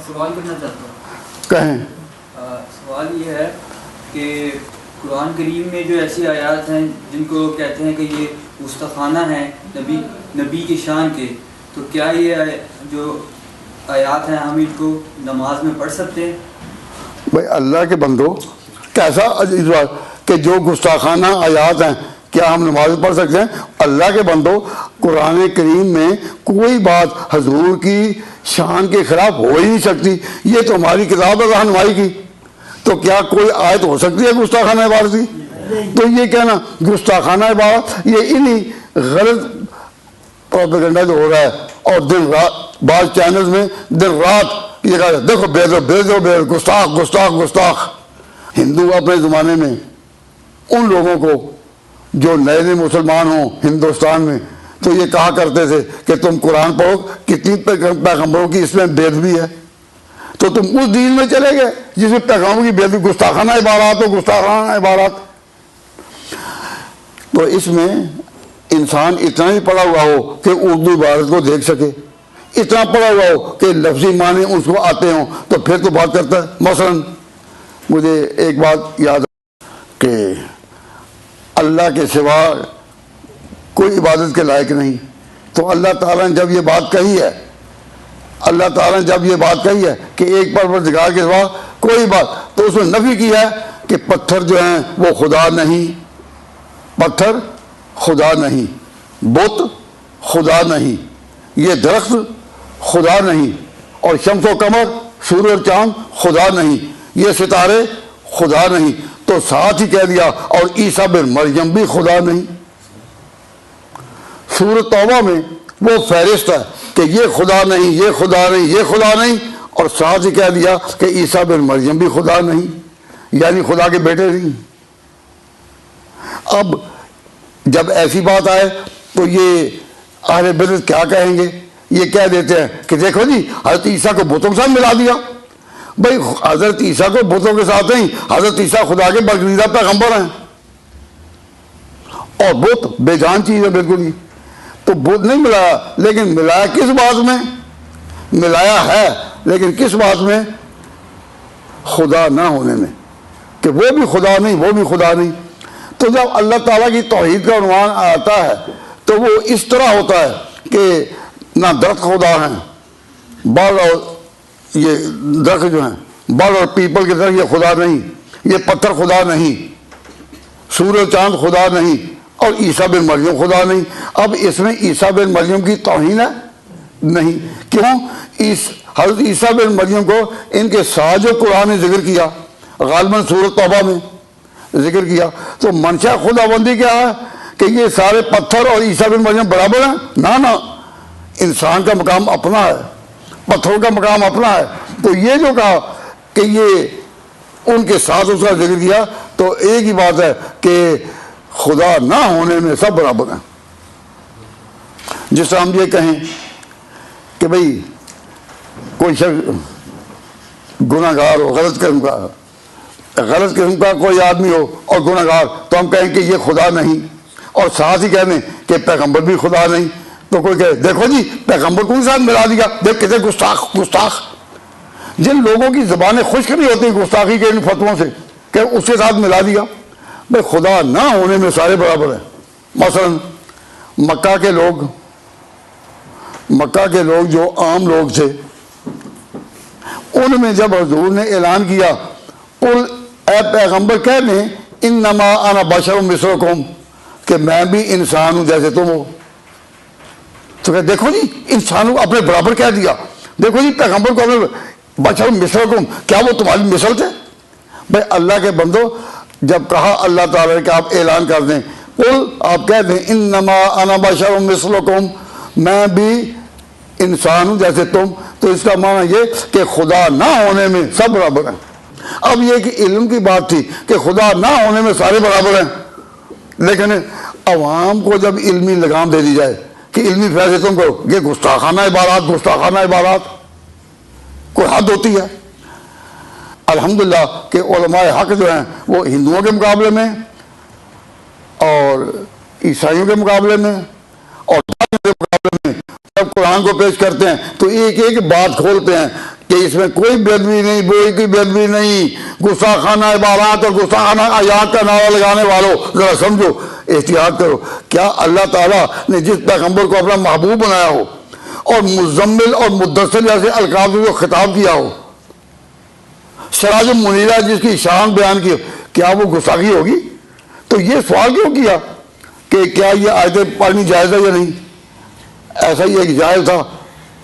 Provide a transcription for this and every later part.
سوال کرنا چاہتا ہوں. کہیں. سوال یہ ہے کہ قرآن کریم میں جو ایسی آیات ہیں جن کو کہتے ہیں کہ یہ گستاخانہ ہیں نبی کی شان کے، تو کیا یہ جو آیات ہیں ہم ان کو نماز میں پڑھ سکتے ہیں؟ بھائی اللہ کے بندو، کیسا عجیب بات کہ جو گستاخانہ آیات ہیں کیا ہم نماز میں پڑھ سکتے ہیں؟ اللہ کے بندو، قرآن کریم میں کوئی بات حضور کی شان کے خلاف ہو ہی نہیں سکتی. یہ تو ہماری کتاب ہے رہنمائی کی، تو کیا کوئی آیت ہو سکتی ہے گستاخانہ عبارت کی؟ تو یہ کہنا گستاخانہ عبارت، یہ انہی غلط پروپیگنڈا جو ہو رہا ہے، اور دن رات بعض چینلز میں دن رات یہ کہا دیکھو بے گستاخ گستاخ گستاخ. ہندو اپنے زمانے میں ان لوگوں کو جو نئے نئے مسلمان ہوں ہندوستان میں، تو یہ کہا کرتے تھے کہ تم قرآن پڑھو، کتنی پیغمبروں کی اس میں بے ادبی ہے، تو تم اس دین میں چلے گئے جس میں پیغمبروں کی بے ادبی، گستاخانہ عبارات ہو گستاخانہ عبارات. تو اس میں انسان اتنا ہی پڑھا ہوا ہو کہ اردو عبارت کو دیکھ سکے، اتنا پڑھا ہوا ہو کہ لفظی معنی اس کو آتے ہوں، تو پھر تو بات کرتا ہے. مثلا مجھے ایک بات یاد ہے کہ اللہ کے سوا کوئی عبادت کے لائق نہیں. تو اللہ تعالیٰ نے جب یہ بات کہی ہے، اللہ تعالیٰ نے جب یہ بات کہی ہے کہ ایک پروردگار کے سوا کوئی بات، تو اس میں نفی کی ہے کہ پتھر جو ہیں وہ خدا نہیں، پتھر خدا نہیں، بت خدا نہیں، یہ درخت خدا نہیں، اور شمس و قمر سورج اور چاند خدا نہیں، یہ ستارے خدا نہیں. تو ساتھ ہی کہہ دیا اور عیسیٰ بن مریم بھی خدا نہیں. سورۃ توبہ میں وہ فہرست ہے کہ یہ خدا نہیں، یہ خدا نہیں، یہ خدا نہیں، اور ساتھ ہی کہہ دیا کہ عیسیٰ بن مریم بھی خدا نہیں، یعنی خدا کے بیٹے نہیں. اب جب ایسی بات آئے تو یہ اہل بدعت کیا کہیں گے؟ یہ کہہ دیتے ہیں کہ دیکھو جی حضرت عیسیٰ کو بتوں کے ساتھ ملا دیا. بھائی حضرت عیسیٰ کو بتوں کے ساتھ نہیں، حضرت عیسیٰ خدا کے برگزیدہ پیغمبر ہیں، اور بت بے جان چیز ہے بالکل ہی. تو بت نہیں ملایا، لیکن ملایا کس بات میں؟ ملایا ہے لیکن کس بات میں؟ خدا نہ ہونے میں، کہ وہ بھی خدا نہیں وہ بھی خدا نہیں. تو جب اللہ تعالیٰ کی توحید کا عنوان آتا ہے تو وہ اس طرح ہوتا ہے کہ نہ درخت خدا ہیں، برڈ اور یہ درخت جو ہیں برڈ اور پیپل کے درخت یہ خدا نہیں، یہ پتھر خدا نہیں، سورج چاند خدا نہیں، اور عیسیٰ بن مریم خدا نہیں. اب اس میں عیسیٰ بن مریم کی توہین ہے؟ نہیں. کیوں؟ حضرت عیسیٰ بن مریم کو ان کے ساتھ جو قرآن نے ذکر کیا، غالباً سورۃ توبہ میں ذکر کیا، تو منشا خدا بندی کیا ہے کہ یہ سارے پتھر اور عیسیٰ بن مریم برابر ہیں؟ نہ انسان کا مقام اپنا ہے، پتھروں کا مقام اپنا ہے. تو یہ جو کہا کہ یہ ان کے ساتھ اس کا ذکر کیا، تو ایک ہی بات ہے کہ خدا نہ ہونے میں سب برابر ہیں. جس طرح ہم یہ کہیں کہ بھئی کوئی شخص گناہ گار ہو، غلط قسم کا کوئی آدمی ہو اور گناہ گار، تو ہم کہیں کہ یہ خدا نہیں، اور ساتھ ہی کہنے کہ پیغمبر بھی خدا نہیں. تو کوئی کہے دیکھو جی پیغمبر کو ساتھ ملا دیا، دیکھ کتنے گستاخ. جن لوگوں کی زبانیں خشک نہیں ہوتی گستاخی کے ان فتووں سے کہ اس کے ساتھ ملا دیا. بھائی خدا نہ ہونے میں سارے برابر ہیں. مثلا مکہ کے لوگ جو عام لوگ تھے، ان میں جب حضور نے اعلان کیا قل اے پیغمبر کہہ دیں انما انا بشر مثلکم، کہ میں بھی انسان ہوں جیسے تم ہو. تو کہ دیکھو جی انسانوں کو اپنے برابر کہہ دیا، دیکھو جی پیغمبر کو اپنے بشر مثلکم، کیا وہ تمہاری مثل تھے؟ بھائی اللہ کے بندو، جب کہا اللہ تعالیٰ نے کہ آپ اعلان کر دیں قل، آپ کہہ دیں انما انا بشر مثلکم، میں بھی انسان ہوں جیسے تم. تو اس کا معنی یہ کہ خدا نہ ہونے میں سب برابر ہیں. اب یہ کہ علم کی بات تھی کہ خدا نہ ہونے میں سارے برابر ہیں، لیکن عوام کو جب علمی لگام دے دی جائے کہ علمی فیصلے تم کرو، یہ گستاخانہ عبارات، کوئی حد ہوتی ہے؟ الحمدللہ کہ علماء حق جو ہیں وہ ہندوؤں کے مقابلے میں اور عیسائیوں کے مقابلے میں اور کے مقابلے میں جب قرآن کو پیش کرتے ہیں تو ایک ایک بات کھولتے ہیں کہ اس میں کوئی بے ادبی نہیں، کوئی بے ادبی نہیں، غصہ خانہ عبارات اور غصہ خانہ آیات کا نعرہ لگانے والوں ذرا سمجھو، احتیاط کرو۔ کیا اللہ تعالیٰ نے جس پیغمبر کو اپنا محبوب بنایا ہو اور مزمل اور مدثر جیسے القاب سے جو خطاب کیا ہو، سراج منیرہ جس کی شان بیان کی، کیا وہ گستاخی ہوگی؟ تو یہ سوال کیوں کیا کہ کیا یہ آیتیں پڑھنی جائز ہے یا نہیں؟ ایسا ہی ایک جائز تھا،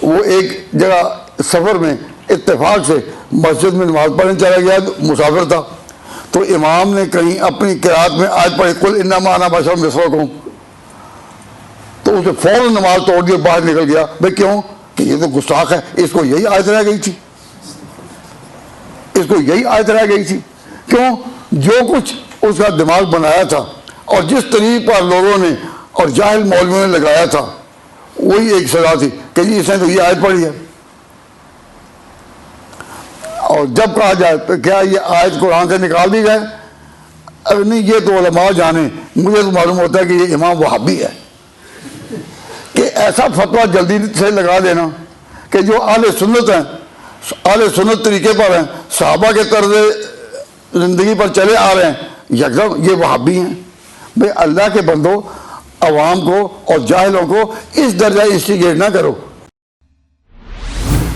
وہ ایک جگہ سفر میں اتفاق سے مسجد میں نماز پڑھنے چلا گیا، مسافر تھا، تو امام نے کہیں اپنی قرات میں آیت پڑھی قل انما انا بشر مثلکم، تو اسے فوراً نماز توڑ دی، باہر نکل گیا۔ بھائی کیوں؟ کہ یہ تو گستاخ ہے، اس کو یہی آیت رہ گئی تھی، اس کو یہی آیت رہ گئی تھی۔ کیوں؟ جو کچھ اس کا دماغ بنایا تھا اور جس طریق پر لوگوں نے اور جاہل مولویوں نے لگایا تھا، وہی ایک سزا تھی کہ جی اس نے تو یہ آیت پڑھی ہے۔ اور جب کہا جائے تو کیا یہ آیت قرآن سے نکال دی جائے؟ اگر نہیں، یہ تو علماء جانے، مجھے تو معلوم ہوتا ہے کہ یہ امام وہابی ہے کہ ایسا فتویٰ جلدی سے لگا دینا کہ جو اہل سنت ہیں، اہل سنت طریقے پر ہیں، صحابہ کے طرز زندگی پر چلے آ رہے ہیں، یکدم یہ وہابی ہیں۔ بھئی اللہ کے بندو، عوام کو اور جاہلوں کو اس درجہ انسٹیگیٹ نہ کرو۔